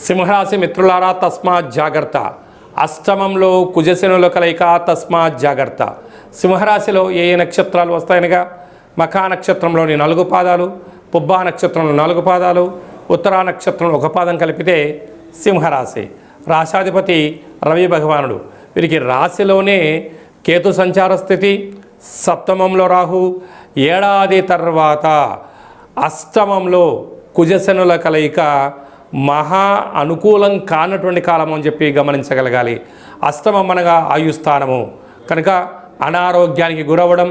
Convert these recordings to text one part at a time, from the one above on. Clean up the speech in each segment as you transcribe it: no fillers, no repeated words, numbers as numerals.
సింహరాశి మిత్రులారా తస్మాత్ జాగ్రత్త. అష్టమంలో కుజశనుల కలయిక, తస్మాత్ జాగ్రత్త. సింహరాశిలో ఏ నక్షత్రాలు వస్తాయనగా మఖా నక్షత్రంలోని 4 పాదాలు, పుబ్బా నక్షత్రంలో 4 పాదాలు, ఉత్తరా నక్షత్రంలో 1 పాదం కలిపితే సింహరాశి. రాశాధిపతి రవి భగవానుడు. వీరికి రాశిలోనే కేతు సంచార స్థితి, సప్తమంలో రాహు, ఏడాది తర్వాత అష్టమంలో కుజశనుల కలయిక మహా అనుకూలం కానటువంటి కాలం అని చెప్పి గమనించగలగాలి. అష్టమం అనగా ఆయుస్థానము కనుక అనారోగ్యానికి గురవడం,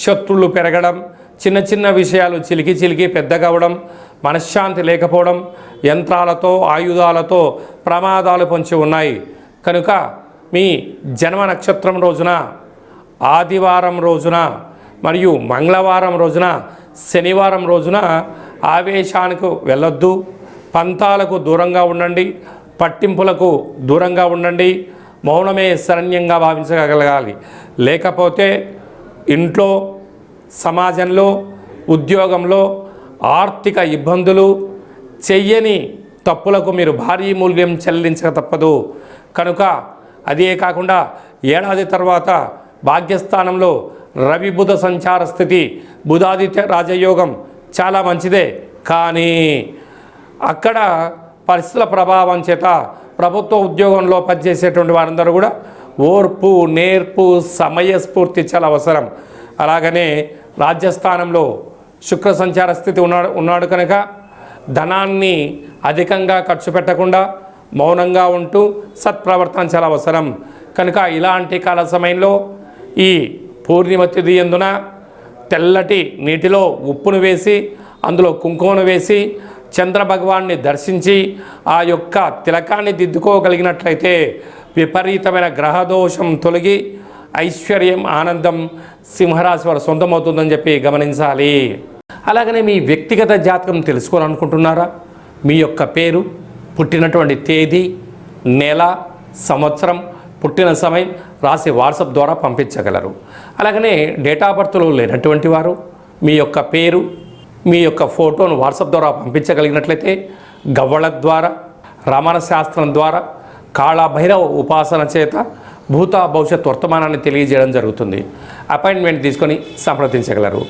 శత్రువులు పెరగడం, చిన్న చిన్న విషయాలు చిలికి పెద్దగా అవ్వడం, మనశ్శాంతి లేకపోవడం, యంత్రాలతో ఆయుధాలతో ప్రమాదాలు పొంచి ఉన్నాయి. కనుక మీ జన్మ నక్షత్రం రోజున, ఆదివారం రోజున మరియు మంగళవారం రోజున, శనివారం రోజున ఆవేశానికి వెళ్ళొద్దు. పంతాలకు దూరంగా ఉండండి, పట్టింపులకు దూరంగా ఉండండి. మౌనమే శరణ్యంగా భావించగలగాలి. లేకపోతే ఇంట్లో, సమాజంలో, ఉద్యోగంలో ఆర్థిక ఇబ్బందులు, చెయ్యని తప్పులకు మీరు భారీ మూల్యం చెల్లించక తప్పదు. కనుక అదే కాకుండా ఏడాది తర్వాత భాగ్యస్థానంలో రవి బుధ సంచార స్థితి, బుధాదిత్య రాజయోగం చాలా మంచిదే. కానీ అక్కడ పరిస్థితుల ప్రభావం చేత ప్రభుత్వ ఉద్యోగంలో పనిచేసేటువంటి వారందరూ కూడా ఓర్పు, నేర్పు, సమయస్ఫూర్తి చాలా అవసరం. అలాగనే రాజ్యస్థానంలో శుక్ర సంచార స్థితి ఉన్నాడు కనుక ధనాన్ని అధికంగా ఖర్చు పెట్టకుండా మౌనంగా ఉంటూ సత్ప్రవర్తన చాలా అవసరం. కనుక ఇలాంటి కాల సమయంలో ఈ పూర్ణిమ తిథి యందున తెల్లటి నీటిలో ఉప్పును వేసి, అందులో కుంకుమను వేసి, చంద్ర భగవాన్ని దర్శించి ఆ యొక్క తిలకాన్ని దిద్దుకోగలిగినట్లయితే విపరీతమైన గ్రహదోషం తొలగి ఐశ్వర్యం, ఆనందం సింహరాశి వారు సొంతమవుతుందని చెప్పి గమనించాలి. అలాగనే మీ వ్యక్తిగత జాతకం తెలుసుకోవాలనుకుంటున్నారా? మీ యొక్క పేరు, పుట్టినటువంటి తేదీ, నెల, సంవత్సరం, పుట్టిన సమయం రాసి వాట్సాప్ ద్వారా పంపించగలరు. అలాగనే డేట్ ఆఫ్ బర్త్లో లేనటువంటి వారు మీ యొక్క పేరు, మీ యొక్క ఫోటోను వాట్సాప్ ద్వారా పంపించగలిగినట్లయితే గవ్వళ ద్వారా, రమణ శాస్త్రం ద్వారా, కాళభైరవ ఉపాసన చేత భూత భవిష్యత్ వర్తమానాన్ని తెలియజేయడం జరుగుతుంది. అపాయింట్మెంట్ తీసుకొని సంప్రదించగలరు.